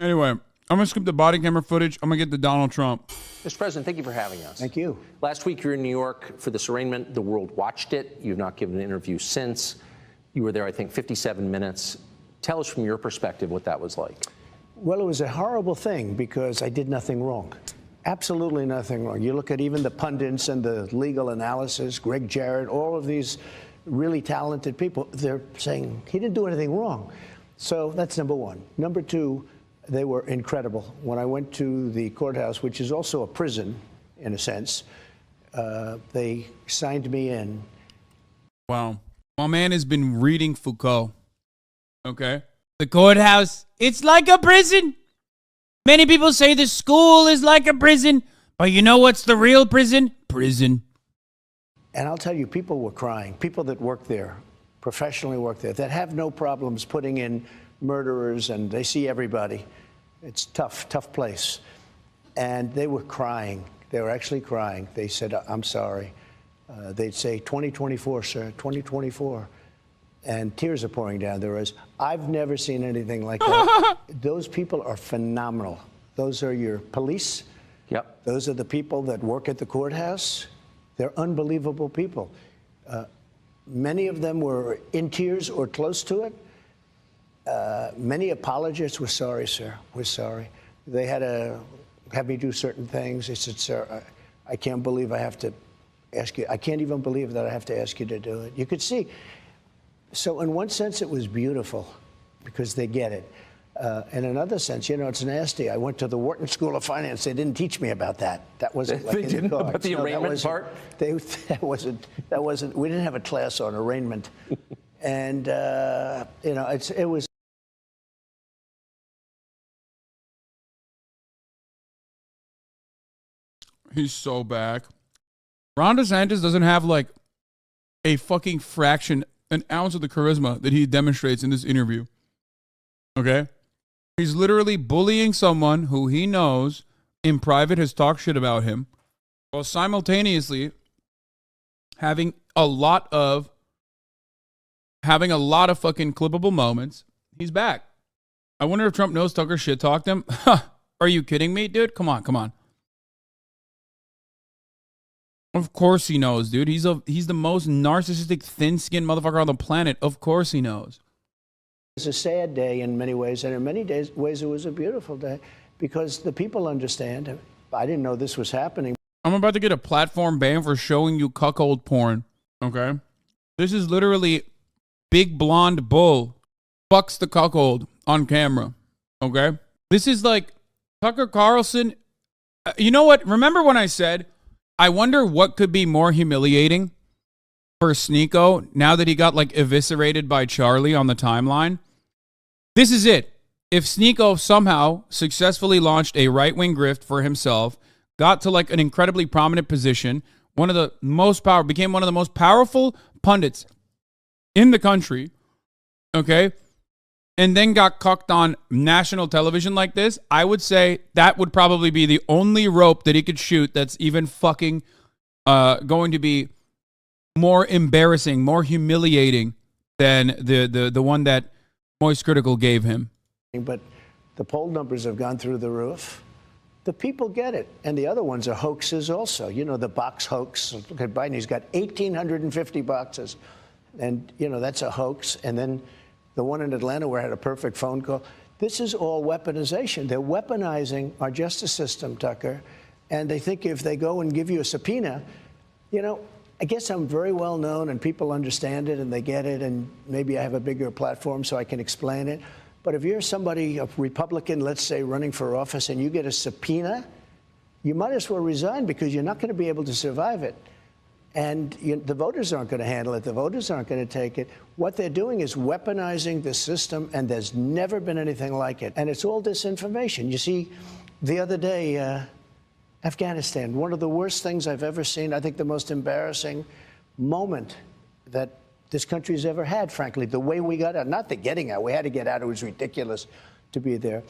Anyway, I'm going to skip the body camera footage. I'm going to get to Donald Trump. Mr. President, thank you for having us. Thank you. Last week, you were in New York for this arraignment. The world watched it. You've not given an interview since. You were there, I think, 57 minutes. Tell us from your perspective what that was like. Well, it was a horrible thing because I did nothing wrong. Absolutely nothing wrong. You look at even the pundits and the legal analysis, Greg Jarrett, all of these really talented people, they're saying he didn't do anything wrong. So that's number one. Number two, they were incredible. When I went to the courthouse, which is also a prison in a sense, they signed me in. Wow. My man has been reading Foucault. Okay. The courthouse, it's like a prison. Many people say the school is like a prison, but you know what's the real prison? Prison. And I'll tell you, people were crying. People that work there, professionally work there, that have no problems putting in murderers, and they see everybody. It's tough place. And they were crying. They were actually crying. They said, I'm sorry. They'd say, 2024, sir, 2024. And tears are pouring down their eyes. I've never seen anything like that. Those people are phenomenal. Those are your police. Yep. Those are the people that work at the courthouse. They're unbelievable people. Many of them were in tears or close to it. Many apologists were sorry, sir. We're sorry. They had to have me do certain things. They said, sir, I can't believe I have to ask you. I can't even believe that I have to ask you to do it. You could see. So in one sense, it was beautiful because they get it. In another sense, you know, it's nasty. I went to the Wharton School of Finance. They didn't teach me about that. That wasn't like they didn't know about the arraignment part? That wasn't. We didn't have a class on arraignment. And, you know, it was. He's so back. Ron DeSantis doesn't have like a fucking fraction, an ounce of the charisma that he demonstrates in this interview. Okay? He's literally bullying someone who he knows in private has talked shit about him, while simultaneously having a lot of fucking clippable moments. He's back. I wonder if Trump knows Tucker shit talked him. Are you kidding me, dude? Come on. Of course he knows, dude. He's the most narcissistic, thin-skinned motherfucker on the planet. Of course he knows. It was a sad day in many ways, and in many ways it was a beautiful day because the people understand. I didn't know this was happening. I'm about to get a platform ban for showing you cuckold porn, okay? This is literally big blonde bull fucks the cuckold on camera, okay? This is like Tucker Carlson. You know what? Remember when I said, I wonder what could be more humiliating for Sneeko now that he got like eviscerated by Charlie on the timeline? This is it. If Sneeko somehow successfully launched a right-wing grift for himself, got to like an incredibly prominent position, became one of the most powerful pundits in the country, okay, and then got cucked on national television like this, I would say that would probably be the only rope that he could shoot that's even fucking going to be more embarrassing, more humiliating than the one that Moist Critical gave him. But the poll numbers have gone through the roof. The people get it. And the other ones are hoaxes also. You know, the box hoax. Look at Biden. He's got 1,850 boxes. And, you know, that's a hoax. And then the one in Atlanta where I had a perfect phone call. This is all weaponization. They're weaponizing our justice system, Tucker. And they think if they go and give you a subpoena, you know, I guess I'm very well known and people understand it and they get it. And maybe I have a bigger platform so I can explain it. But if you're somebody, a Republican, let's say, running for office and you get a subpoena, you might as well resign because you're not going to be able to survive it. And the voters aren't going to handle it. The voters aren't going to take it. What they're doing is weaponizing the system, and there's never been anything like it. And it's all disinformation. You see, the other day, Afghanistan, one of the worst things I've ever seen, I think the most embarrassing moment that this country's ever had, frankly, the way we got out. Not the getting out. We had to get out. It was ridiculous to be there.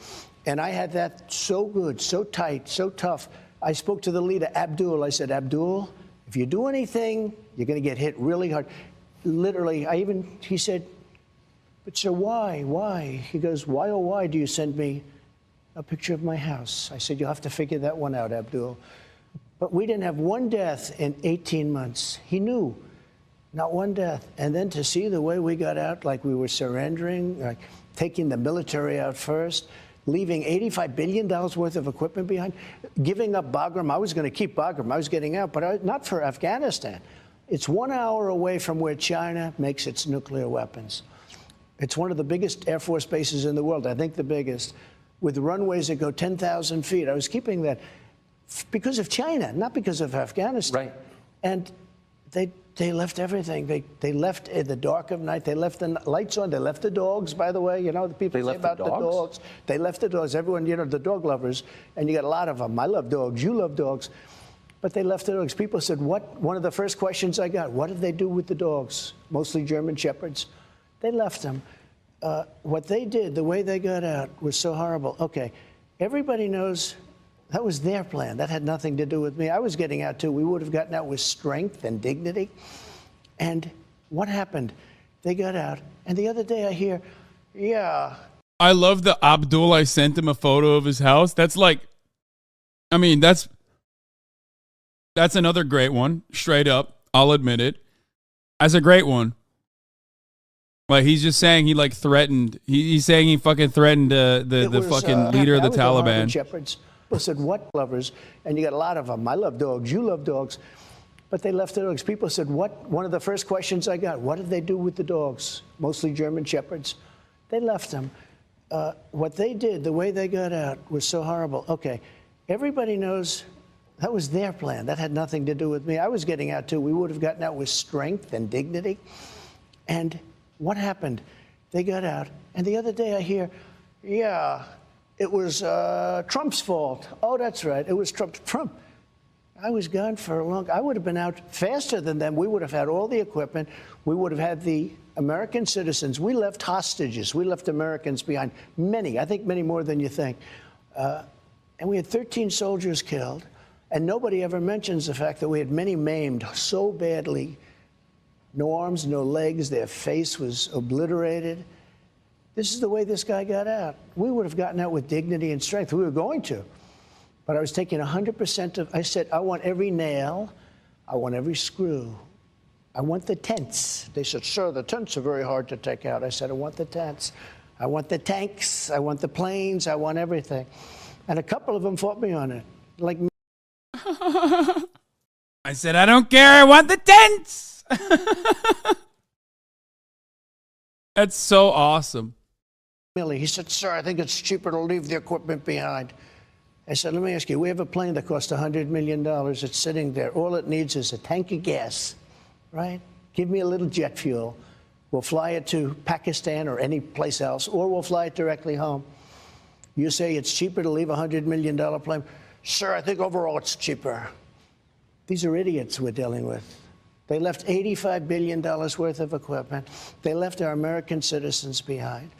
And I had that so good, so tight, so tough. I spoke to the leader, Abdul. I said, Abdul, if you do anything, you're going to get hit really hard. Literally, he said, but sir, why? He goes, why, oh, why do you send me a picture of my house. I said, you'll have to figure that one out, Abdul. But we didn't have one death in 18 months. He knew, not one death. And then to see the way we got out, like we were surrendering, like taking the military out first, leaving $85 billion worth of equipment behind, giving up Bagram. I was going to keep Bagram. I was getting out, but not for Afghanistan. It's 1 hour away from where China makes its nuclear weapons. It's one of the biggest Air Force bases in the world, I think the biggest, with runways that go 10,000 feet. I was keeping that because of China, not because of Afghanistan. Right. And they left everything. They left in the dark of night. They left the lights on. They left the dogs, by the way. You know, the people say about the dogs. They left the dogs. Everyone, you know, the dog lovers, and you got a lot of them. I love dogs. You love dogs. But they left the dogs. People said, what? One of the first questions I got, what did they do with the dogs? Mostly German Shepherds. They left them. What they did, the way they got out, was so horrible. Okay, everybody knows that was their plan. That had nothing to do with me. I was getting out, too. We would have gotten out with strength and dignity. And what happened? They got out. And the other day I hear, yeah. I love the Abdul. I sent him a photo of his house. That's like, I mean, that's another great one. Straight up. I'll admit it. That's a great one. Like, he's just saying he, like, threatened. He's saying he fucking threatened the fucking leader of the Taliban. Shepherds. I said, what lovers? And you got a lot of them. I love dogs. You love dogs. But they left the dogs. People said, what? One of the first questions I got, what did they do with the dogs? Mostly German Shepherds. They left them. What they did, the way they got out, was so horrible. Okay, everybody knows that was their plan. That had nothing to do with me. I was getting out, too. We would have gotten out with strength and dignity. And what happened? They got out. And the other day I hear, yeah, it was Trump's fault. Oh, that's right. It was Trump. I was gone for a long. I would have been out faster than them. We would have had all the equipment. We would have had the American citizens. We left hostages. We left Americans behind. Many, I think many more than you think. And we had 13 soldiers killed. And nobody ever mentions the fact that we had many maimed so badly. No arms, no legs. Their face was obliterated. This is the way this guy got out. We would have gotten out with dignity and strength. We were going to. But I was taking 100% of, I said, I want every nail. I want every screw. I want the tents. They said, sir, the tents are very hard to take out. I said, I want the tents. I want the tanks. I want the planes. I want everything. And a couple of them fought me on it. Like me. I said, I don't care. I want the tents. That's so awesome. He said, sir, I think it's cheaper to leave the equipment behind. I said, let me ask you, we have a plane that cost $100 million. It's sitting there. All it needs is a tank of gas, right? Give me a little jet fuel. We'll fly it to Pakistan or any place else, or we'll fly it directly home. You say it's cheaper to leave a $100 million plane? Sir, I think overall it's cheaper. These are idiots we're dealing with. They left $85 billion worth of equipment. They left our American citizens behind.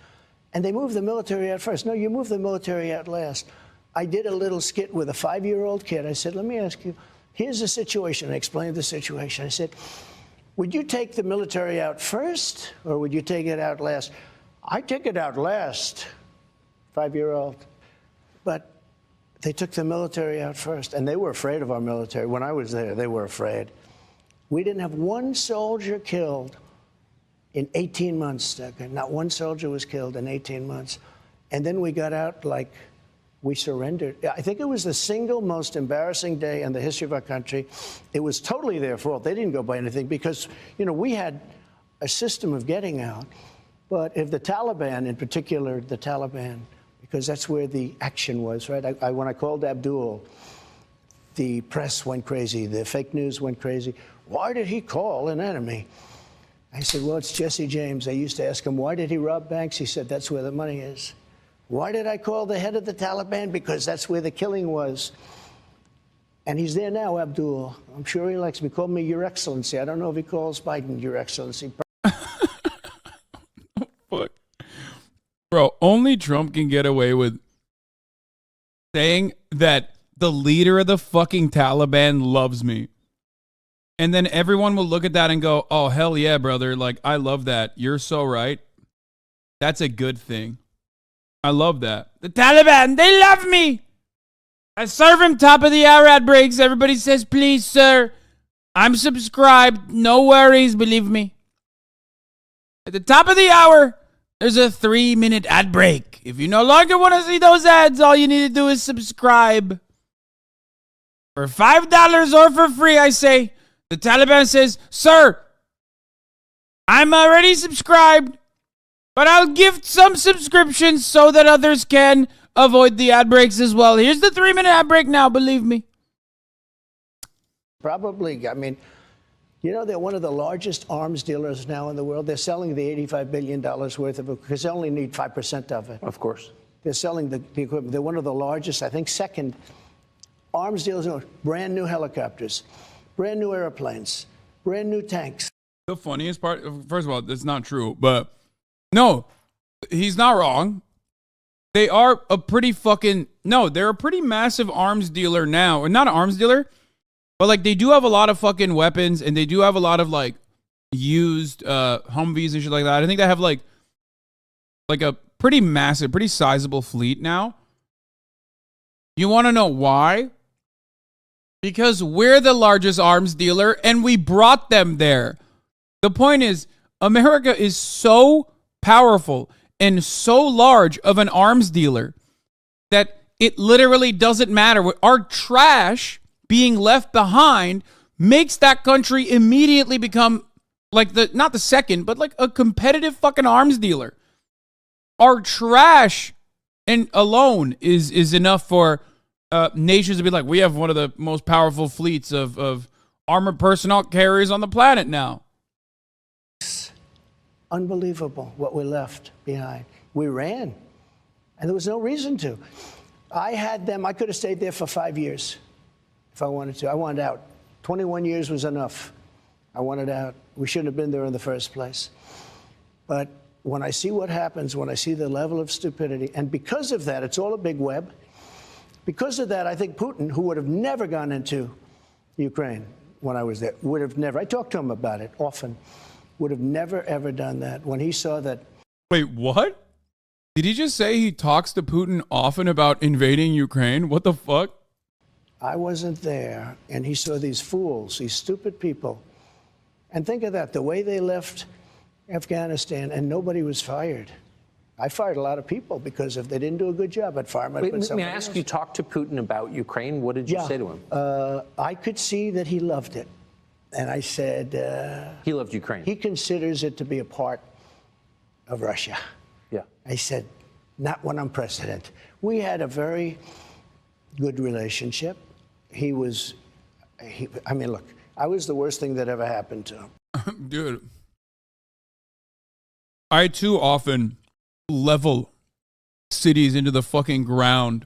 And they moved the military out first. No, you move the military out last. I did a little skit with a 5-year-old kid. I said, let me ask you, here's the situation. I explained the situation. I said, would you take the military out first, or would you take it out last? I take it out last, 5-year-old. But they took the military out first, and they were afraid of our military. When I was there, they were afraid. We didn't have one soldier killed in 18 months, not one soldier was killed in 18 months. And then we got out like we surrendered. I think it was the single most embarrassing day in the history of our country. It was totally their fault. They didn't go by anything because, you know, we had a system of getting out. But if the Taliban, in particular, the Taliban, because that's where the action was, right? When I called Abdul, the press went crazy. The fake news went crazy. Why did he call an enemy? I said, well, it's Jesse James. I used to ask him, why did he rob banks? He said, that's where the money is. Why did I call the head of the Taliban? Because that's where the killing was. And he's there now, Abdul. I'm sure he likes me. He called me Your Excellency. I don't know if he calls Biden Your Excellency. Fuck. Bro, only Trump can get away with saying that the leader of the fucking Taliban loves me. And then everyone will look at that and go, oh, hell yeah, brother. Like, I love that. You're so right. That's a good thing. I love that. The Taliban, they love me. I serve him top of the hour ad breaks. Everybody says, please, sir. I'm subscribed. No worries, believe me. At the top of the hour, there's a 3-minute ad break. If you no longer want to see those ads, all you need to do is subscribe. For $5 or for free, I say. The Taliban says, sir, I'm already subscribed, but I'll gift some subscriptions so that others can avoid the ad breaks as well. Here's the 3-minute ad break now, believe me. Probably, I mean, you know, they're one of the largest arms dealers now in the world. They're selling the $85 billion worth of it because they only need 5% of it. Of course. They're selling the equipment. They're one of the largest, I think, second arms dealers. Brand new helicopters, brand new airplanes, brand new tanks. The funniest part, first of all, that's not true, but no, he's not wrong. They are a pretty fucking, no, they're a pretty massive arms dealer now. Or not an arms dealer, but like they do have a lot of fucking weapons and they do have a lot of like used Humvees and shit like that. I think they have like a pretty massive, pretty sizable fleet now. You want to know why? Because we're the largest arms dealer and we brought them there. The point is, America is so powerful and so large of an arms dealer that it literally doesn't matter. Our trash being left behind makes that country immediately become like not the second, but like a competitive fucking arms dealer. Our trash and alone is enough for nations to be like, we have one of the most powerful fleets of armored personnel carriers on the planet now. Unbelievable what we left behind. We ran, and there was no reason to. I had them, I could have stayed there for 5 years if I wanted to. I wanted out. 21 years was enough. I wanted out. We shouldn't have been there in the first place. But when I see what happens, when I see the level of stupidity, and because of that, it's all a big web. Because of that, I think Putin, who would have never gone into Ukraine when I was there, would have never, I talked to him about it often, would have never, ever done that when he saw that. Wait, what? Did he just say he talks to Putin often about invading Ukraine? What the fuck? I wasn't there, and he saw these fools, these stupid people. And think of that, the way they left Afghanistan, and nobody was fired. I fired a lot of people because if they didn't do a good job, I'd fire them. May I ask, you talked to Putin about Ukraine. What did you say to him? I could see that he loved it. And I said... he loved Ukraine. He considers it to be a part of Russia. Yeah. I said, not when I'm president. We had a very good relationship. I mean, look, I was the worst thing that ever happened to him. Dude. I too often level cities into the fucking ground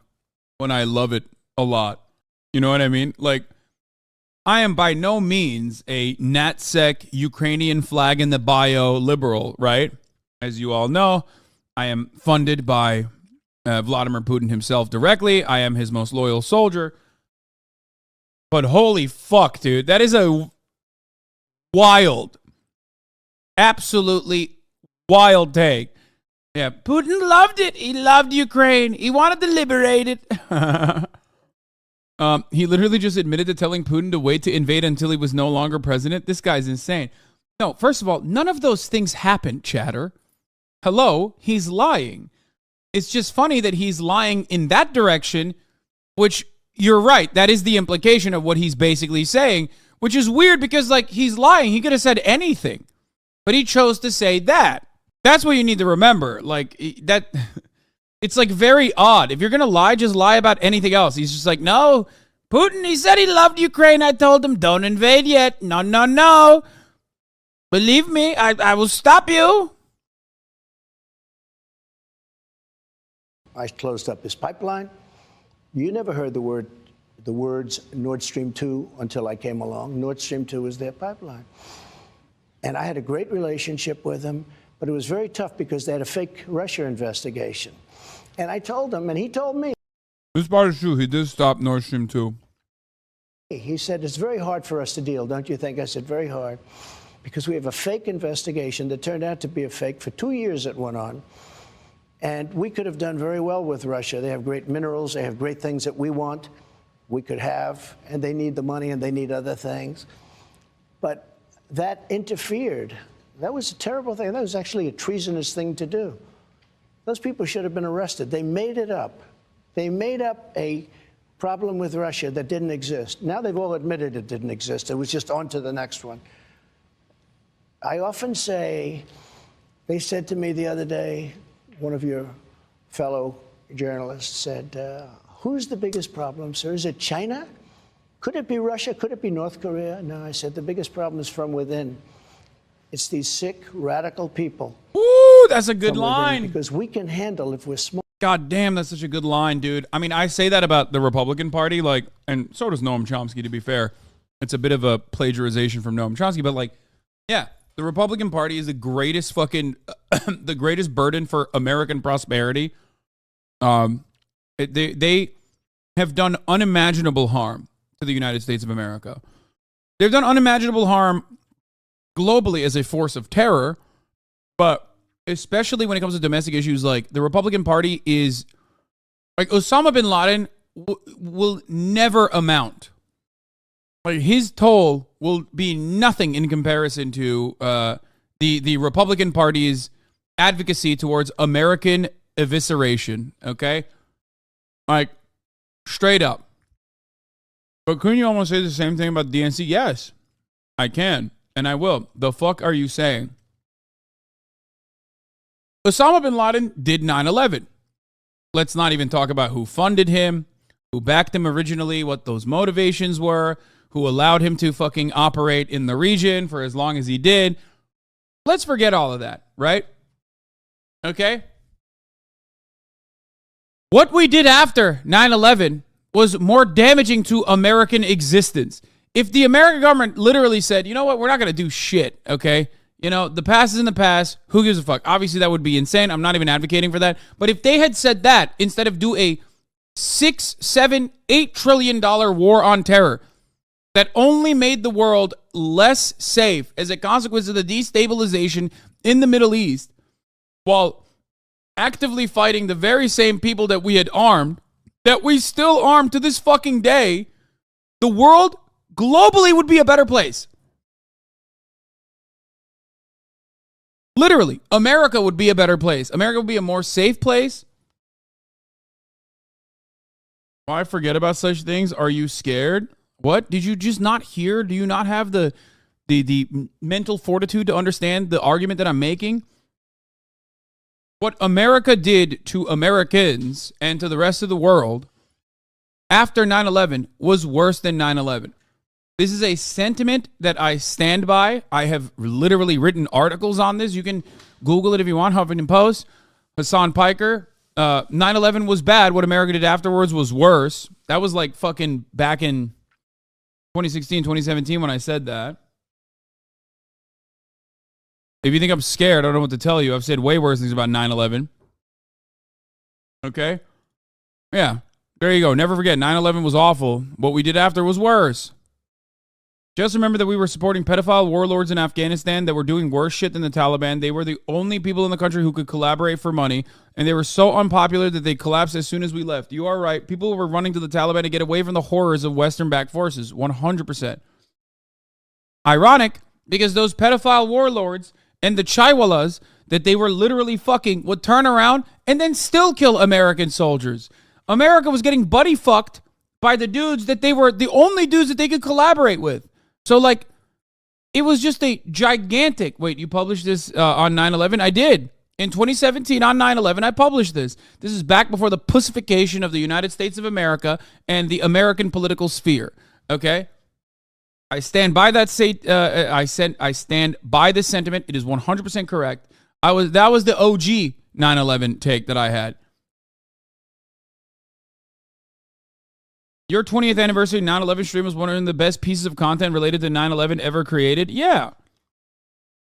when I love it a lot. You know what I mean? Like, I am by no means a NatSec Ukrainian flag in the bio liberal, right? As you all know, I am funded by Vladimir Putin himself directly. I am his most loyal soldier. But holy fuck, dude, that is a wild, absolutely wild take. Yeah, Putin loved it. He loved Ukraine. He wanted to liberate it. He literally just admitted to telling Putin to wait to invade until he was no longer president. This guy's insane. No, first of all, none of those things happened, chatter. Hello, he's lying. It's just funny that he's lying in that direction, which you're right. That is the implication of what he's basically saying, which is weird because, like, he's lying. He could have said anything, but he chose to say that. That's what you need to remember. Like, that... It's like very odd. If you're going to lie, just lie about anything else. He's just like, no, Putin, he said he loved Ukraine. I told him, don't invade yet. No, no, no. Believe me, I will stop you. I closed up his pipeline. You never heard the words Nord Stream 2 until I came along. Nord Stream 2 is their pipeline. And I had a great relationship with them, but it was very tough because they had a fake Russia investigation. And I told him, and he told me. This part is true. He did stop Nord Stream 2. He said, it's very hard for us to deal, don't you think? I said, very hard, because we have a fake investigation that turned out to be a fake. For 2 years it went on. And we could have done very well with Russia. They have great minerals. They have great things that we want, we could have, and they need the money and they need other things. But that interfered. That was a terrible thing. That was actually a treasonous thing to do. Those people should have been arrested. They made it up. They made up a problem with Russia that didn't exist. Now they've all admitted it didn't exist. It was just on to the next one. I often say, they said to me the other day, one of your fellow journalists said, who's the biggest problem, sir? Is it China? Could it be Russia? Could it be North Korea? No, I said, the biggest problem is from within. It's these sick, radical people. Ooh, that's a good line. Because we can handle if we're smart. God damn, that's such a good line, dude. I mean, I say that about the Republican Party, like, and so does Noam Chomsky, to be fair. It's a bit of a plagiarization from Noam Chomsky, but like, yeah, the Republican Party is the greatest fucking, the greatest burden for American prosperity. They have done unimaginable harm to the United States of America. They've done unimaginable harm globally as a force of terror, but especially when it comes to domestic issues, like the Republican Party is, like Osama bin Laden will never amount. Like his toll will be nothing in comparison to the Republican Party's advocacy towards American evisceration. Okay, like straight up. But couldn't you almost say the same thing about DNC? Yes, I can, and I will. The fuck are you saying? Osama bin Laden did 9/11. Let's not even talk about who funded him, who backed him originally, what those motivations were, who allowed him to fucking operate in the region for as long as he did. Let's forget all of that, right? Okay? What we did after 9/11 was more damaging to American existence. If the American government literally said, you know what, we're not going to do shit, okay? You know, the past is in the past. Who gives a fuck? Obviously, that would be insane. I'm not even advocating for that. But if they had said that, instead of do a $6, $7, $8 trillion war on terror that only made the world less safe as a consequence of the destabilization in the Middle East, while actively fighting the very same people that we had armed, that we still arm to this fucking day, the world globally would be a better place. Literally, America would be a better place. America would be a more safe place. Why forget about such things? Are you scared? What? Did you just not hear? Do you not have the mental fortitude to understand the argument that I'm making? What America did to Americans and to the rest of the world after 9/11 was worse than 9/11. This is a sentiment that I stand by. I have literally written articles on this. You can Google it if you want. Huffington Post, Hassan Piker. 9/11 was bad. What America did afterwards was worse. That was like fucking back in 2016, 2017 when I said that. If you think I'm scared, I don't know what to tell you. I've said way worse things about 9/11. Okay? Yeah. There you go. Never forget, 9/11 was awful. What we did after was worse. Just remember that we were supporting pedophile warlords in Afghanistan that were doing worse shit than the Taliban. They were the only people in the country who could collaborate for money, and they were so unpopular that they collapsed as soon as we left. You are right. People were running to the Taliban to get away from the horrors of Western-backed forces. 100%. Ironic, because those pedophile warlords and the chaiwalas that they were literally fucking would turn around and then still kill American soldiers. America was getting buddy fucked by the dudes that they were the only dudes that they could collaborate with. So, like, it was just a gigantic... Wait, you published this on 9/11? I did. In 2017, on 9/11, I published this. This is back before the pussification of the United States of America and the American political sphere. Okay? I stand by that. I stand by this sentiment. It is 100% correct. That was the OG 9/11 take that I had. Your 20th anniversary 9/11 stream was one of the best pieces of content related to 9/11 ever created. Yeah.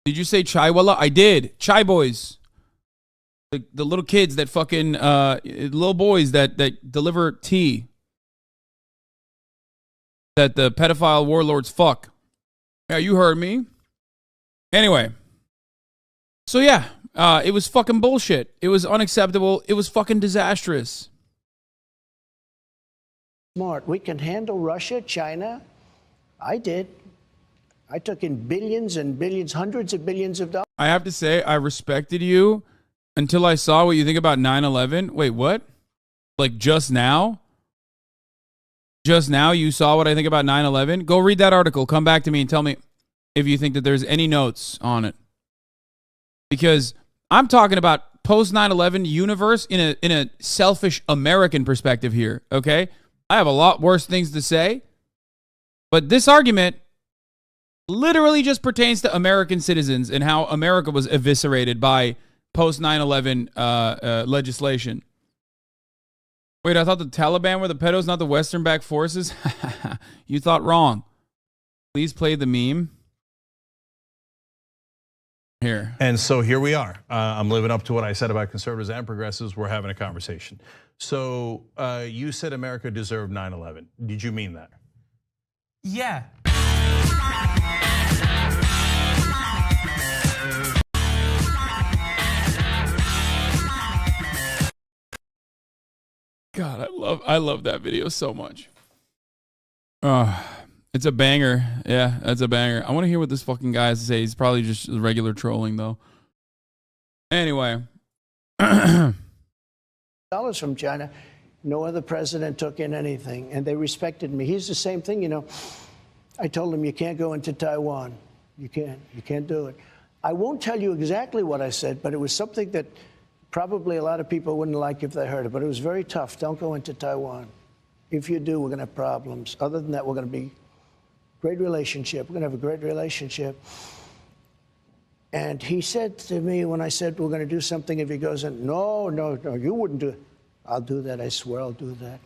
Did you say chaiwala? I did. Chai boys. The little kids that fucking, little boys that deliver tea. That the pedophile warlords fuck. Yeah, you heard me. Anyway. So yeah, It was fucking bullshit. It was unacceptable. It was fucking disastrous. Smart. We can handle Russia, China. I did. I took in billions and billions, hundreds of billions of dollars. I have to say, I respected you until I saw what you think about 9/11. Wait, what? Like just now? Just now you saw what I think about 9/11? Go read that article. Come back to me and tell me if you think that there's any notes on it. Because I'm talking about post 9/11 universe in a selfish American perspective here, okay? I have a lot worse things to say. But this argument literally just pertains to American citizens and how America was eviscerated by post 9/11 legislation. Wait, I thought the Taliban were the pedos, not the Western-backed forces? You thought wrong. Please play the meme. Here. And so here we are. I'm living up to what I said about conservatives and progressives. We're having a conversation. So you said America deserved 9/11. Did you mean that? Yeah. God, I love that video so much. It's a banger. Yeah, that's a banger. I want to hear what this fucking guy has to say. He's probably just regular trolling though. Anyway. Dollars from China. No other president took in anything, and they respected me. He's the same thing, you know. I told him, you can't go into Taiwan. You can't do it. I won't tell you exactly what I said, but it was something that probably a lot of people wouldn't like if they heard it, but it was very tough. Don't go into Taiwan. If you do, we're going to have problems. Other than that, we're going to be great relationship. We're going to have a great relationship. And he said to me when I said we're going to do something, if he goes in, no, you wouldn't do it. I'll do that. I swear I'll do that.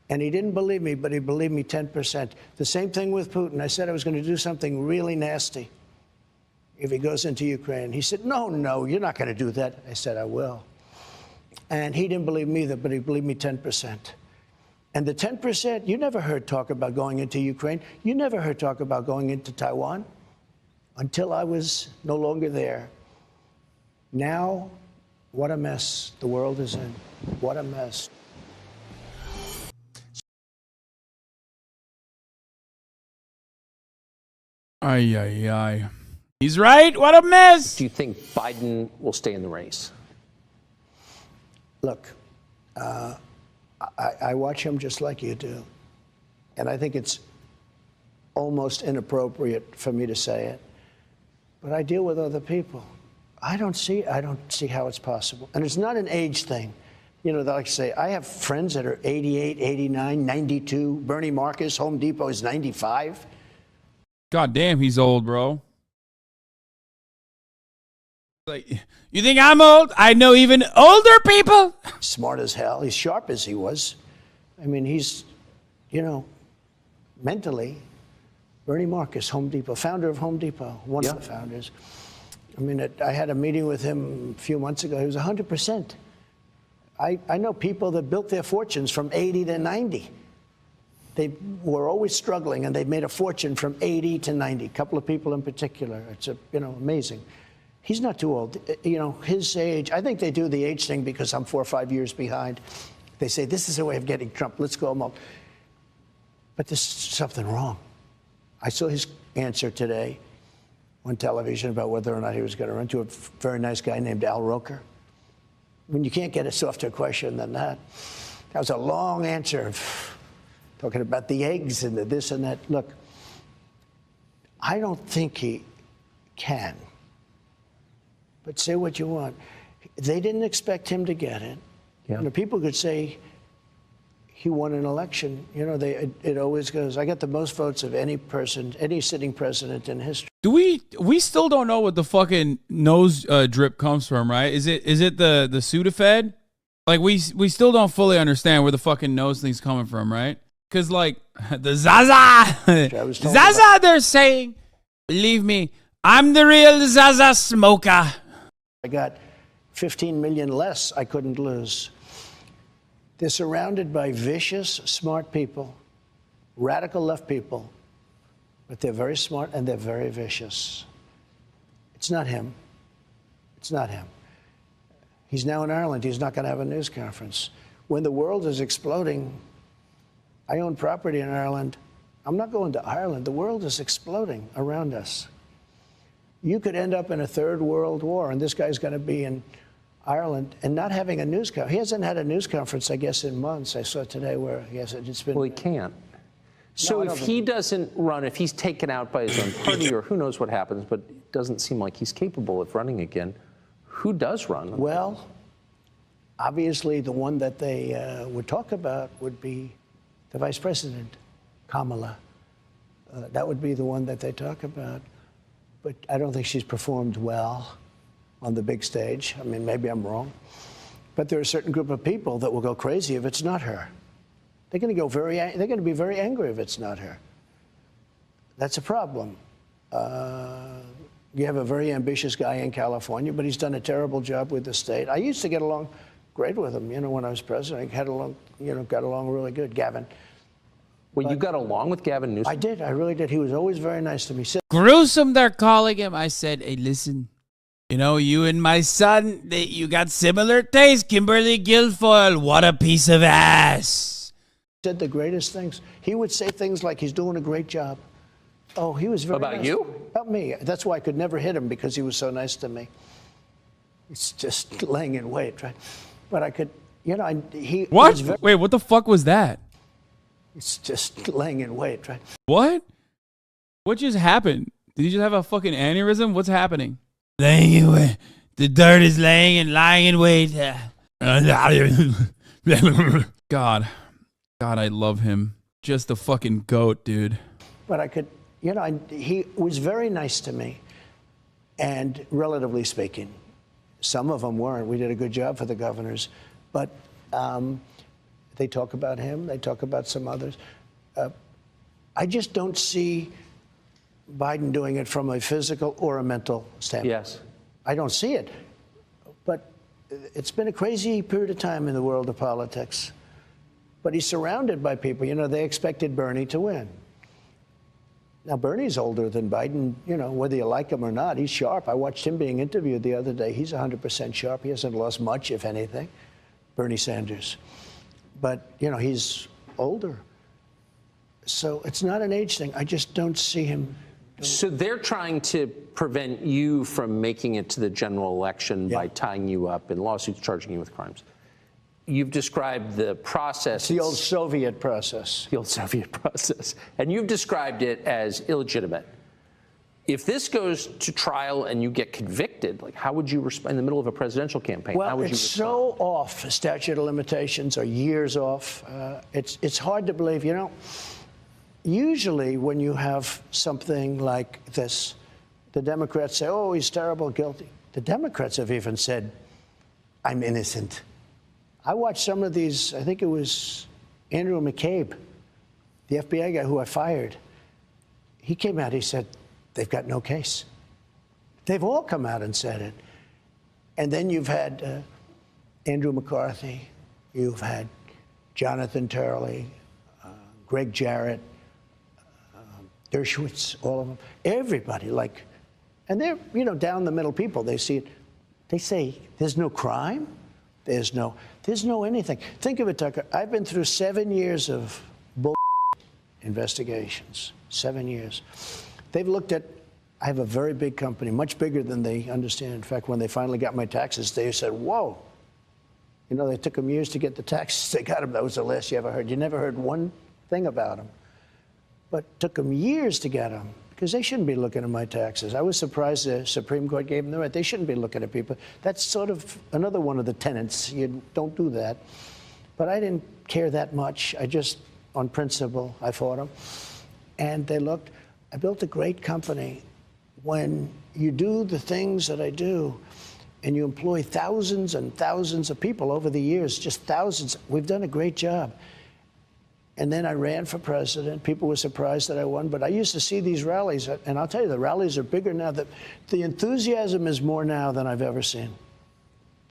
And he didn't believe me, but he believed me 10%. The same thing with Putin. I said I was going to do something really nasty if he goes into Ukraine. He said, no, you're not going to do that. I said, I will. And he didn't believe me either, but he believed me 10%. And the 10%, you never heard talk about going into Ukraine. You never heard talk about going into Taiwan until I was no longer there. Now, what a mess the world is in. What a mess. Ay. He's right. What a mess. Do you think Biden will stay in the race? Look, I watch him just like you do. And I think it's almost inappropriate for me to say it. But I deal with other people. I don't see how it's possible. And it's not an age thing. You know, like I say, I have friends that are 88, 89, 92. Bernie Marcus, Home Depot, is 95. God damn, he's old, bro. Like, you think I'm old? I know even older people. Smart as hell. He's sharp as he was. I mean, he's, you know, mentally, Bernie Marcus, Home Depot, founder of Home Depot, one of the founders. I mean, I had a meeting with him a few months ago. He was 100%. I know people that built their fortunes from 80 to 90. They were always struggling, and they've made a fortune from 80 to 90. A couple of people in particular. It's amazing. He's not too old. You know, his age. I think they do the age thing because I'm 4 or 5 years behind. They say this is a way of getting Trump. Let's go him up. But there's something wrong. I saw his answer today on television about whether or not he was going to run to a very nice guy named Al Roker. When you can't get a softer question than that. That was a long answer, talking about the eggs and the this and that. Look, I don't think he can. But say what you want. They didn't expect him to get it. Yeah. You know, people could say he won an election. You know, it always goes, I got the most votes of any person, any sitting president in history. We still don't know what the fucking nose drip comes from, right? Is it the Sudafed? Like we still don't fully understand where the fucking nose thing's coming from, right? Because like the Zaza, they're saying, believe me, I'm the real Zaza smoker. I got 15 million less I couldn't lose. They're surrounded by vicious, smart people, radical left people, but they're very smart and they're very vicious. It's not him. It's not him. He's now in Ireland. He's not going to have a news conference. When the world is exploding, I own property in Ireland. I'm not going to Ireland. The world is exploding around us. You could end up in a third world war, and this guy's going to be in Ireland and not having a news conference. He hasn't had a news conference, I guess, in months. I saw today where he hasn't. It's been. Well, he can't. So if he doesn't run, if he's taken out by his own party, or who knows what happens, but it doesn't seem like he's capable of running again, who does run? Well, obviously the one that they would talk about would be the vice president, Kamala. That would be the one that they talk about. But I don't think she's performed well on the big stage. I mean, maybe I'm wrong. But there are a certain group of people that will go crazy if it's not her. They're going to be very angry if it's not her. That's a problem. You have a very ambitious guy in California, but he's done a terrible job with the state. I used to get along great with him, when I was president. I got along really good, Gavin. Well, you got along with Gavin Newsom? I did. I really did. He was always very nice to me. Gruesome, they're calling him. I said, hey, listen, you and my son, you got similar taste. Kimberly Guilfoyle, what a piece of ass. Said the greatest things. He would say things like he's doing a great job. Oh, he was very About nice. you? About me. That's why I could never hit him, because he was so nice to me. It's just laying in wait, right? But I could, he. What? Wait, what the fuck was that? It's just laying in wait, right? What? What just happened? Did you just have a fucking aneurysm? What's happening? Laying in wait. The dirt is laying and lying in wait. God, I love him. Just a fucking goat, dude. But I could, he was very nice to me, and relatively speaking, some of them weren't. We did a good job for the governors, but they talk about him. They talk about some others. I just don't see Biden doing it from a physical or a mental standpoint. Yes. I don't see it. But it's been a crazy period of time in the world of politics. But he's surrounded by people. They expected Bernie to win. Now, Bernie's older than Biden, whether you like him or not. He's sharp. I watched him being interviewed the other day. He's 100% sharp. He hasn't lost much, if anything, Bernie Sanders. But, he's older. So it's not an age thing. I just don't see him. So they're trying to prevent you from making it to the general election by tying you up in lawsuits, charging you with crimes. You've described the process. It's the old Soviet process. The old Soviet process. And you've described it as illegitimate. If this goes to trial and you get convicted, how would you respond in the middle of a presidential campaign? Well, how would it's so off. Statute of limitations are years off. It's hard to believe. Usually when you have something like this, the Democrats say, oh, he's terrible, guilty. The Democrats have even said, I'm innocent. I watched some of these. I think it was Andrew McCabe, the FBI guy who I fired. He came out, he said, they've got no case. They've all come out and said it. And then you've had Andrew McCarthy, you've had Jonathan Turley, Greg Jarrett, Dershowitz, all of them, everybody, and they're, down the middle people. They see it. They say, there's no crime. There's no anything. Think of it, Tucker. I've been through 7 years of bull investigations. 7 years. They've looked at, I have a very big company, much bigger than they understand. In fact, when they finally got my taxes, they said, whoa. They took them years to get the taxes. They got them. That was the last you ever heard. You never heard one thing about them. But it took them years to get them, because they shouldn't be looking at my taxes. I was surprised the Supreme Court gave them the right. They shouldn't be looking at people. That's sort of another one of the tenets. You don't do that. But I didn't care that much. I just, on principle, I fought them. And they looked. I built a great company. When you do the things that I do, and you employ thousands and thousands of people over the years, just thousands, we've done a great job. And then I ran for president. People were surprised that I won. But I used to see these rallies. And I'll tell you, the rallies are bigger now. The enthusiasm is more now than I've ever seen.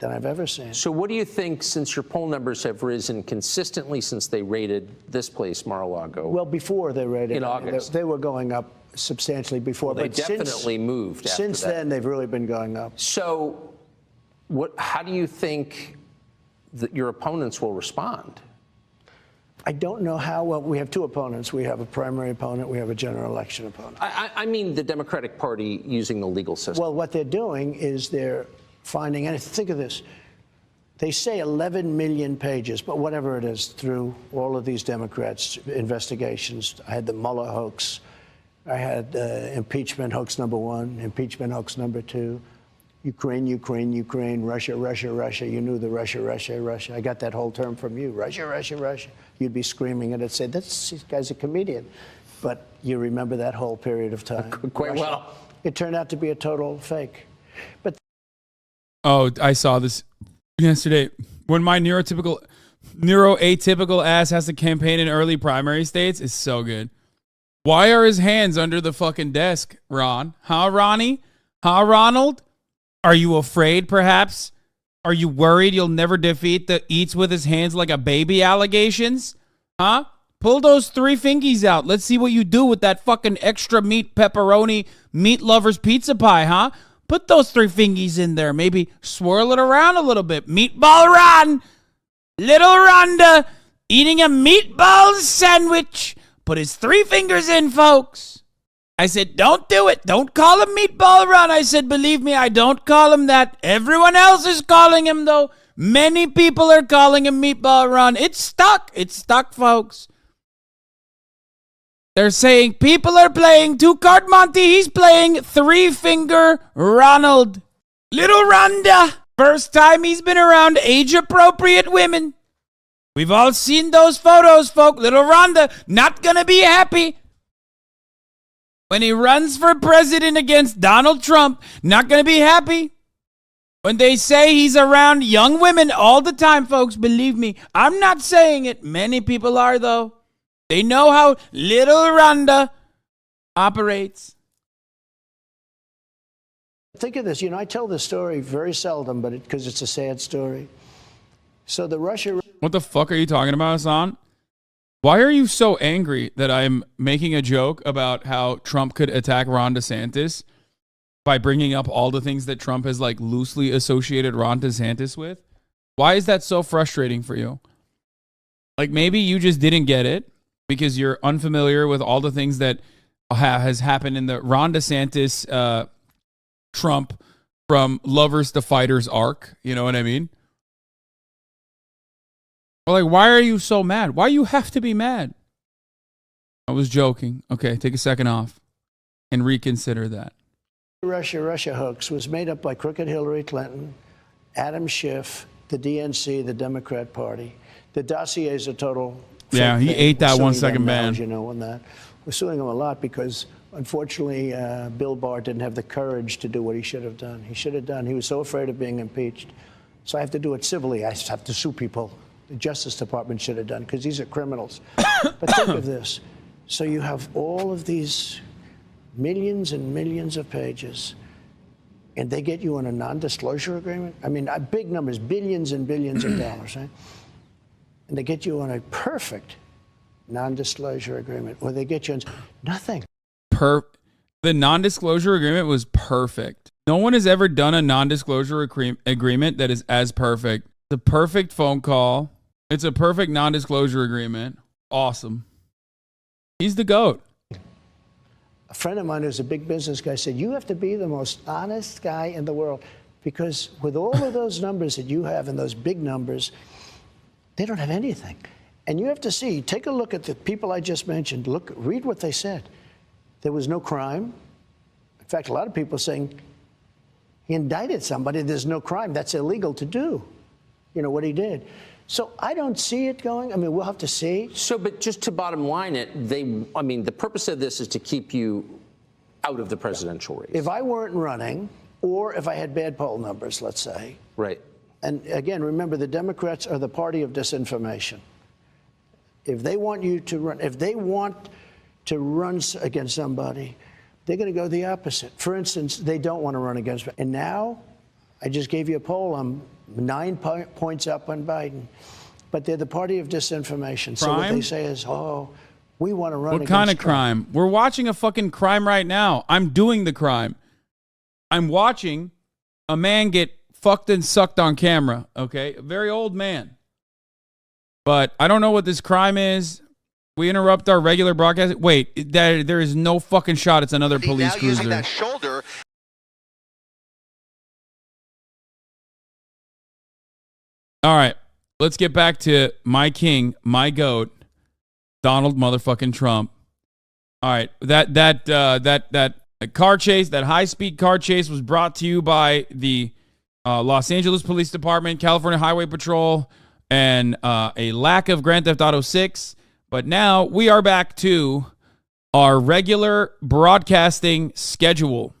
So what do you think, since your poll numbers have risen consistently since they raided this place, Mar-a-Lago? Well, before they raided. In August. They were going up substantially before. Well, they definitely moved after Since then, they've really been going up. So How do you think that your opponents will respond? I don't know how well. We have two opponents. We have a primary opponent. We have a general election opponent. I mean the Democratic Party using the legal system. Well, what they're doing is they're finding, and think of this, they say 11 million pages, but whatever it is, through all of these Democrats' investigations. I had the Mueller hoax. I had impeachment hoax number 1, impeachment hoax number 2. Ukraine, Ukraine, Ukraine, Russia, Russia, Russia. You knew the Russia, Russia, Russia. I got that whole term from you, Russia, Russia, Russia. You'd be screaming and I'd say, this guy's a comedian. But you remember that whole period of time. Quite Russia. well. It turned out to be a total fake. But Oh, I saw this yesterday. When my neuroatypical ass has to campaign in early primary states, it's so good. Why are his hands under the fucking desk, Ron? Huh, Ronnie? Huh, Ronald? Are you afraid, perhaps? Are you worried you'll never defeat the eats with his hands like a baby allegations? Huh? Pull those 3 fingies out. Let's see what you do with that fucking extra meat pepperoni meat lovers pizza pie, huh? Put those 3 fingies in there. Maybe swirl it around a little bit. Meatball Ron! Little Rhonda eating a meatball sandwich. Put his 3 fingers in, folks. I said, don't do it. Don't call him Meatball Ron. I said, believe me, I don't call him that. Everyone else is calling him, though. Many people are calling him Meatball Ron. It's stuck. It's stuck, folks. They're saying people are playing 2-card Monty. He's playing 3-finger Ronald. Little Rhonda. First time he's been around age-appropriate women. We've all seen those photos, folk. Little Rhonda not gonna be happy. When he runs for president against Donald Trump, not going to be happy. When they say he's around young women all the time, folks, believe me, I'm not saying it. Many people are, though. They know how little Rhonda operates. think of this. I tell this story very seldom, but because it's a sad story. So the Russia... What the fuck are you talking about, Hasan? Why are you so angry that I'm making a joke about how Trump could attack Ron DeSantis by bringing up all the things that Trump has loosely associated Ron DeSantis with? Why is that so frustrating for you? Maybe you just didn't get it because you're unfamiliar with all the things that has happened in the Ron DeSantis Trump from lovers to fighters arc. You know what I mean? Why are you so mad? Why you have to be mad? I was joking. Okay, take a second off and reconsider that. Russia hoax was made up by crooked Hillary Clinton, Adam Schiff, the DNC, the Democrat Party. The dossier is a total... Yeah, he ate that 1 second ban. On that. We're suing him a lot because, unfortunately, Bill Barr didn't have the courage to do what he should have done. He was so afraid of being impeached. So I have to do it civilly. I have to sue people. The Justice Department should have done, because these are criminals. But think of this. So you have all of these millions and millions of pages, and they get you on a non-disclosure agreement? I mean, big numbers, billions and billions of dollars, right? And they get you on a perfect non-disclosure agreement, or they get you on nothing. The non-disclosure agreement was perfect. No one has ever done a non-disclosure agreement that is as perfect. The perfect phone call. It's a perfect non-disclosure agreement. Awesome. He's the GOAT. A friend of mine who's a big business guy said, you have to be the most honest guy in the world, because with all of those numbers that you have and those big numbers, they don't have anything. And you have to see, take a look at the people I just mentioned. Read what they said. There was no crime. In fact, a lot of people are saying he indicted somebody. There's no crime. That's illegal to do, what he did. So I don't see it going. I mean, we'll have to see. So, but just to bottom line it, the purpose of this is to keep you out of the presidential race. If I weren't running, or if I had bad poll numbers, let's say. Right. And again, remember, the Democrats are the party of disinformation. If they want you to run, if they want to run against somebody, they're going to go the opposite. For instance, they don't want to run against me. And now, I just gave you a poll. I'm 9 points up on Biden. But they're the party of disinformation. So what they say is, we want to run against What kind of crime? We're watching a fucking crime right now. I'm doing the crime. I'm watching a man get fucked and sucked on camera, okay? A very old man. But I don't know what this crime is. We interrupt our regular broadcast. Wait, there is no fucking shot. It's another police cruiser. Using that shoulder. All right, let's get back to my king, my goat, Donald motherfucking Trump. All right, that car chase, that high-speed car chase was brought to you by the Los Angeles Police Department, California Highway Patrol, and a lack of Grand Theft Auto 6. But now we are back to our regular broadcasting schedule.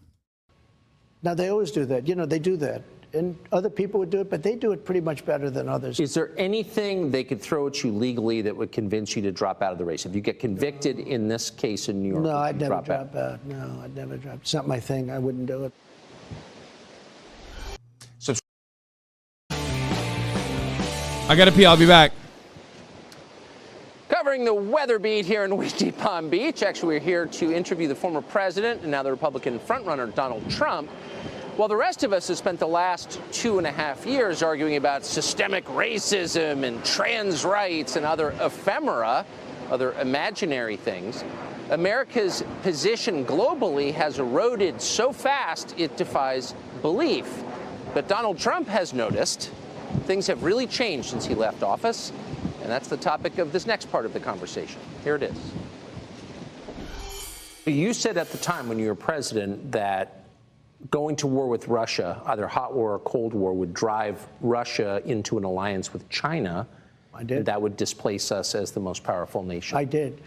Now, they always do that. You know, they do that. And other people would do it, but they do it pretty much better than others. Is there anything they could throw at you legally that would convince you to drop out of the race? If you get convicted in this case in New York, no, I'd never drop out. No, I'd never drop. It's not my thing. I wouldn't do it. I gotta pee. I'll be back. Covering the weather beat here in windy Palm Beach. Actually, we're here to interview the former president and now the Republican frontrunner, Donald Trump. While the rest of us have spent the last 2.5 years arguing about systemic racism and trans rights and other ephemera, other imaginary things, America's position globally has eroded so fast it defies belief. But Donald Trump has noticed things have really changed since he left office, and that's the topic of this next part of the conversation. Here it is. You said at the time when you were president that going to war with Russia, either hot war or cold war, would drive Russia into an alliance with China. I did. That would displace us as the most powerful nation. I did.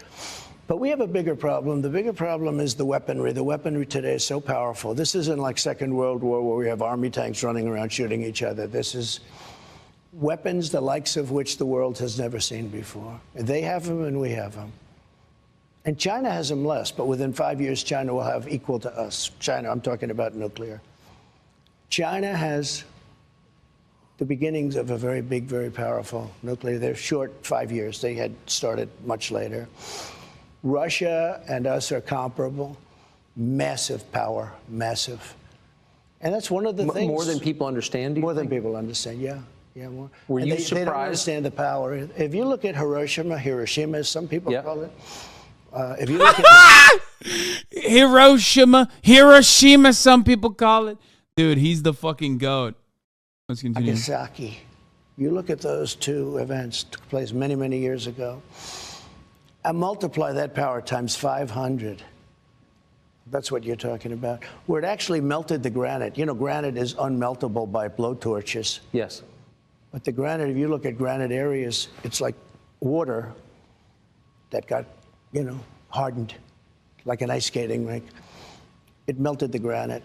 But we have a bigger problem. The bigger problem is the weaponry. The weaponry today is so powerful. This isn't like Second World War where we have army tanks running around shooting each other. This is weapons the likes of which the world has never seen before. They have them and we have them. And China has them less, but within 5 years, China will have equal to us. China, I'm talking about nuclear. China has the beginnings of a very big, very powerful nuclear. They're short 5 years. They had started much later. Russia and us are comparable. Massive power, massive. And that's one of the things. More than people understand, do you More think? than people understand, yeah. Yeah, more. Were you They don't surprised? understand the power. If you look at Hiroshima, as some people Yeah. call it, if you look at Hiroshima, some people call it. Dude, he's the fucking goat. Let's continue. Nagasaki, you look at those two events took place many, many years ago, and multiply that power times 500. That's what you're talking about. Where it actually melted the granite. You know, granite is unmeltable by blowtorches. Yes. But the granite, if you look at granite areas, it's like water that got, hardened, like an ice skating rink. It melted the granite.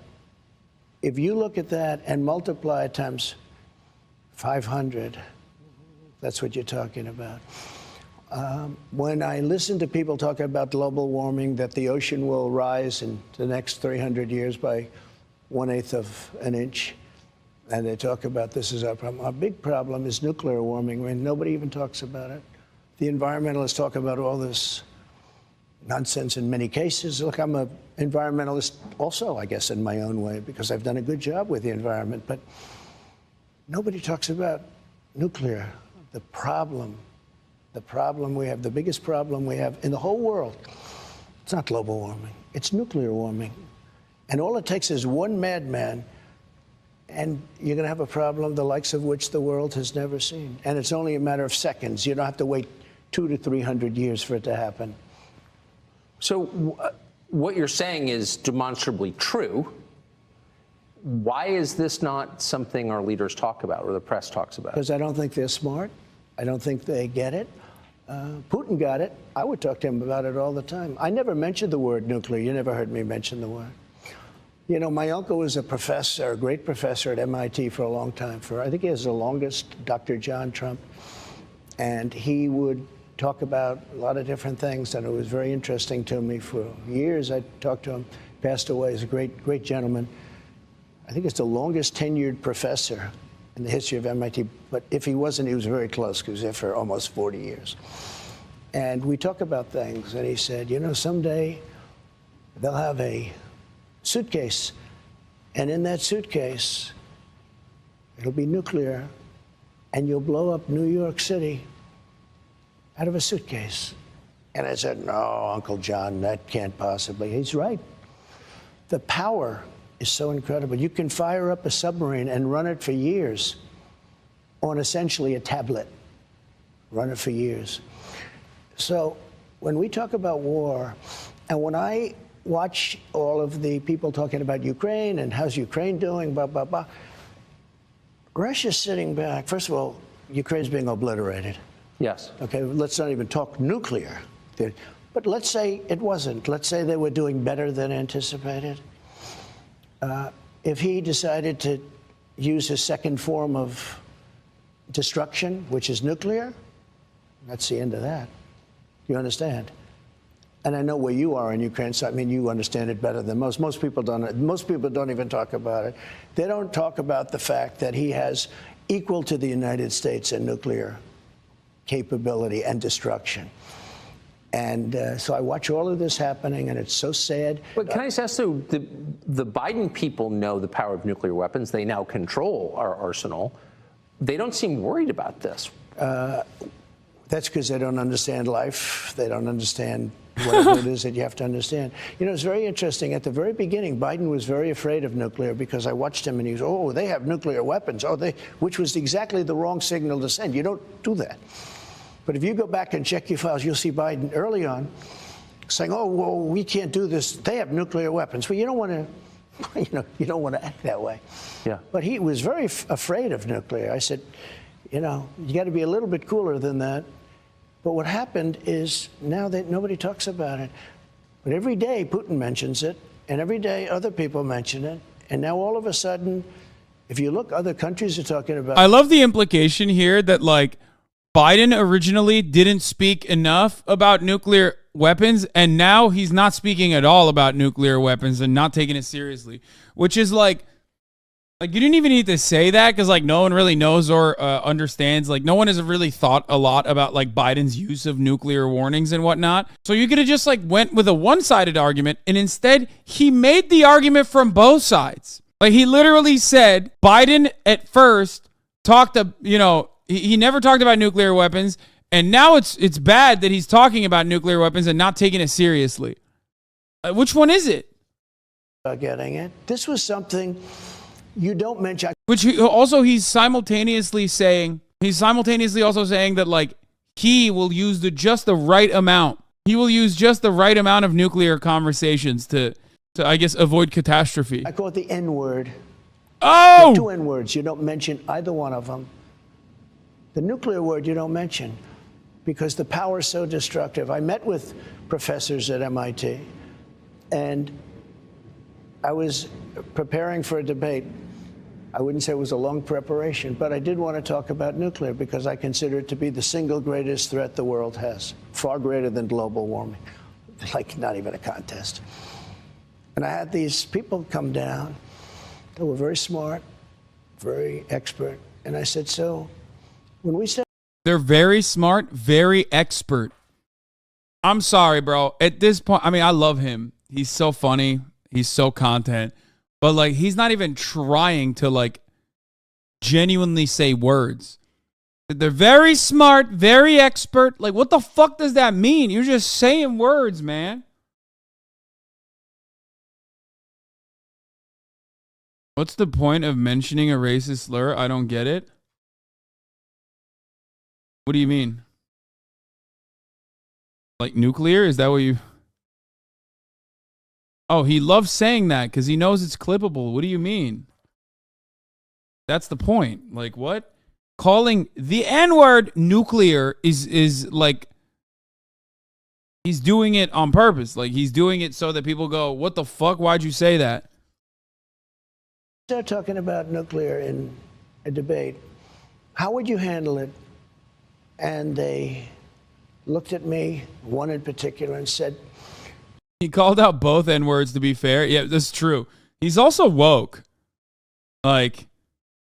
If you look at that and multiply it times 500, that's what you're talking about. When I listen to people talk about global warming, that the ocean will rise in the next 300 years by 1/8 of an inch, and they talk about this is our problem. Our big problem is nuclear warming. I mean, nobody even talks about it. The environmentalists talk about all this nonsense in many cases. Look, I'm an environmentalist also, I guess, in my own way, because I've done a good job with the environment. But nobody talks about nuclear, the problem we have, the biggest problem we have in the whole world. It's not global warming. It's nuclear warming. And all it takes is one madman, and you're going to have a problem the likes of which the world has never seen. And it's only a matter of seconds. You don't have to wait 200 to 300 years for it to happen. So what you're saying is demonstrably true. Why is this not something our leaders talk about or the press talks about? Because I don't think they're smart. I don't think they get it. Putin got it. I would talk to him about it all the time. I never mentioned the word nuclear. You never heard me mention the word. You know, my uncle was a professor, a great professor at MIT for a long time. I think he has the longest, Dr. John Trump. And he would talk about a lot of different things, and it was very interesting to me. For years, I talked to him. Passed away. He's a great, great gentleman. I think it's the longest tenured professor in the history of MIT. But if he wasn't, he was very close, because he was there for almost 40 years. And we talk about things, and he said, you know, someday they'll have a suitcase, and in that suitcase It'll be nuclear, and you'll blow up New York City out of a suitcase. And I said, no, Uncle John, that can't possibly. He's right. The power is so incredible. You can fire up a submarine and run it for years on essentially a tablet. Run it for years. So when we talk about war, and when I watch all of the people talking about Ukraine and how's Ukraine doing, blah, blah, blah, Russia's sitting back. First of all, Ukraine's being obliterated. Yes. Okay, let's not even talk nuclear. But let's say it wasn't. Let's say they were doing better than anticipated. If he decided to use his second form of destruction, which is nuclear, that's the end of that. You understand? And I know where you are in Ukraine, so I mean, you understand it better than most. Most people don't. Most people don't even talk about it. They don't talk about the fact that he has equal to the United States in nuclear capability and destruction. And so I watch all of this happening, and it's so sad. But can I just ask, though, the Biden people know the power of nuclear weapons. They now control our arsenal. They don't seem worried about this. That's because they don't understand life. They don't understand whatever it is that you have to understand. You know, it's very interesting. At the very beginning, Biden was very afraid of nuclear because I watched him and he was, oh, they have nuclear weapons. Oh, which was exactly the wrong signal to send. You don't do that. But if you go back and check your files, you'll see Biden early on saying, oh, well, we can't do this. They have nuclear weapons. Well, you don't want to, you don't want to act that way. Yeah. But he was very afraid of nuclear. I said, you got to be a little bit cooler than that. But what happened is now that nobody talks about it. But every day Putin mentions it, and every day other people mention it. And now all of a sudden, if you look, other countries are talking about it. I love the implication here that, like, Biden originally didn't speak enough about nuclear weapons, and now he's not speaking at all about nuclear weapons and not taking it seriously, which is like you didn't even need to say that because, like, no one really knows or understands. Like, no one has really thought a lot about, like, Biden's use of nuclear warnings and whatnot. So you could have just, like, went with a one-sided argument, and instead he made the argument from both sides. Like, he literally said Biden at first talked to, he never talked about nuclear weapons, and now it's bad that he's talking about nuclear weapons and not taking it seriously. Which one is it? Getting it. This was something you don't mention. Which he's simultaneously also saying that, like, he will use just the right amount. He will use just the right amount of nuclear conversations to I guess, avoid catastrophe. I call it the N-word. Oh! Two N-words. You don't mention either one of them. The nuclear word you don't mention because the power is so destructive. I met with professors at MIT, and I was preparing for a debate. I wouldn't say it was a long preparation, but I did want to talk about nuclear because I consider it to be the single greatest threat the world has, far greater than global warming, like not even a contest. And I had these people come down. They were very smart, very expert. And I said, so when we said... They're very smart, very expert. I'm sorry, bro. At this point, I mean, I love him. He's so funny. He's so content. But, like, he's not even trying to, like, genuinely say words. They're very smart, very expert. Like, what the fuck does that mean? You're just saying words, man. What's the point of mentioning a racist slur? I don't get it. What do you mean? Like nuclear? Is that what you... Oh, he loves saying that because he knows it's clippable. What do you mean? That's the point. Like, what? Calling the N-word nuclear is like... He's doing it on purpose. Like, he's doing it so that people go, what the fuck? Why'd you say that? Start talking about nuclear in a debate. How would you handle it? And they looked at me, one in particular, and said... He called out both N-words, to be fair. Yeah, that's true. He's also woke. Like,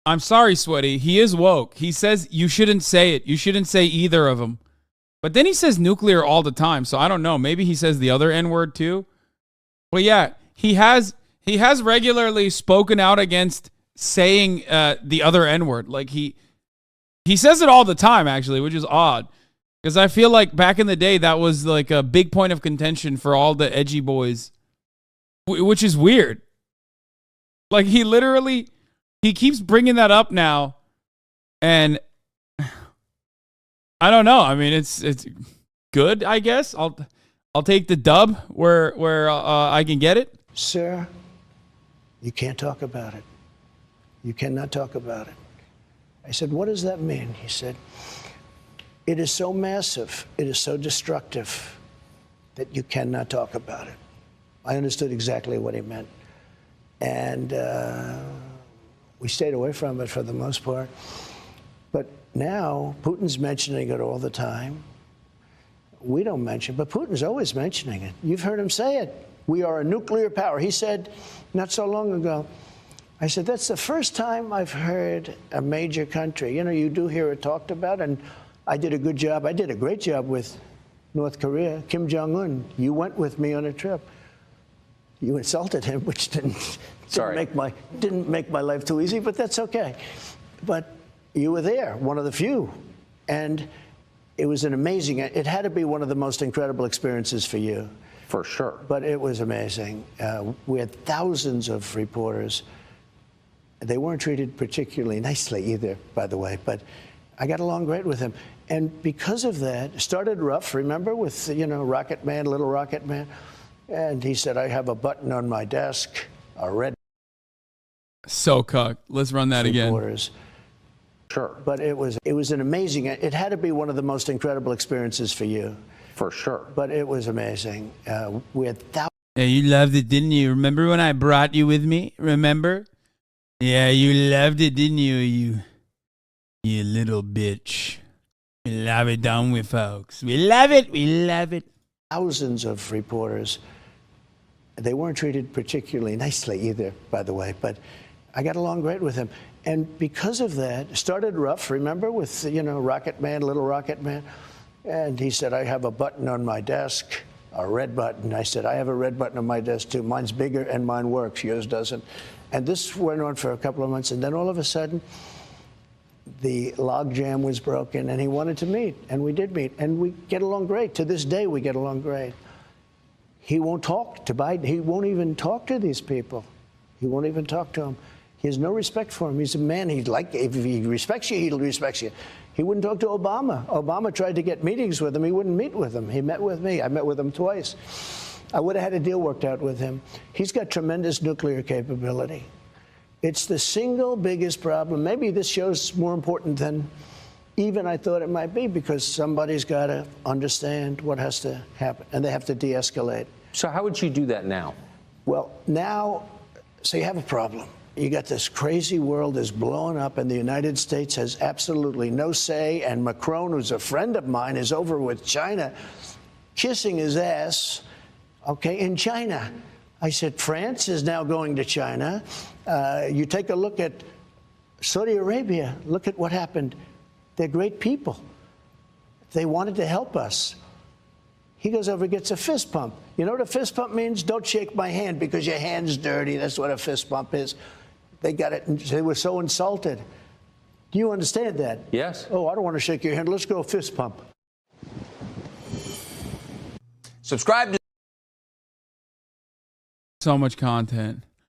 I'm sorry, Sweaty. He is woke. He says you shouldn't say it. You shouldn't say either of them. But then he says nuclear all the time, so I don't know. Maybe he says the other N-word too. But yeah, he has regularly spoken out against saying the other N-word. Like he says it all the time, actually, which is odd. Because I feel like back in the day, that was like a big point of contention for all the edgy boys, which is weird. Like he keeps bringing that up now, and I don't know. I mean, it's good, I guess. I'll take the dub where I can get it. Sir, you can't talk about it. You cannot talk about it. I said, what does that mean? He said, it is so massive, it is so destructive that you cannot talk about it. I understood exactly what he meant. And we stayed away from it for the most part. But now Putin's mentioning it all the time. We don't mention it, but Putin's always mentioning it. You've heard him say it. We are a nuclear power. He said not so long ago, I said, that's the first time I've heard a major country. You know, you do hear it talked about, and I did a good job. I did a great job with North Korea. Kim Jong-un, you went with me on a trip. You insulted him, which didn't make my life too easy, but that's okay. But you were there, one of the few. And it was an amazing, it had to be one of the most incredible experiences for you. For sure. But it was amazing. We had thousands of reporters. They weren't treated particularly nicely either, by the way, but I got along great with him. And because of that, it started rough, remember, with, you know, Rocket Man, Little Rocket Man. And he said, I have a button on my desk, a red. So cuck. Let's run that again. Reporters. Sure. But it was an amazing, it had to be one of the most incredible experiences for you. For sure. But it was amazing. We had thousands. Yeah, you loved it, didn't you? Remember when I brought you with me? Remember? Yeah, you loved it, didn't you? You little bitch. We love it, don't we, folks? We love it. We love it. Thousands of reporters. They weren't treated particularly nicely either, by the way, but I got along great with him. And because of that, it started rough, remember, with, you know, Rocket Man, Little Rocket Man. And he said, I have a button on my desk, a red button. I said, I have a red button on my desk, too. Mine's bigger and mine works. Yours doesn't. And this went on for a couple of months. And then all of a sudden, the log jam was broken, and he wanted to meet. And we did meet. And we get along great. To this day, we get along great. He won't talk to Biden. He won't even talk to these people. He won't even talk to them. He has no respect for him. He's a man. If he respects you, he'll respect you. He wouldn't talk to Obama. Obama tried to get meetings with him. He wouldn't meet with him. He met with me. I met with him twice. I would have had a deal worked out with him. He's got tremendous nuclear capability. It's the single biggest problem. Maybe this show's more important than even I thought it might be, because somebody's got to understand what has to happen, and they have to de-escalate. So how would you do that now? Well, now, so you have a problem. You got this crazy world is blowing up, and the United States has absolutely no say. And Macron, who's a friend of mine, is over with China, kissing his ass, okay, in China. I said, France is now going to China. You take a look at Saudi Arabia. Look at what happened. They're great people. They wanted to help us. He goes over and gets a fist pump. You know what a fist pump means? Don't shake my hand because your hand's dirty. That's what a fist pump is. They got it. They were so insulted. Do you understand that? Yes. Oh, I don't want to shake your hand. Let's go fist pump. Subscribe to So much content.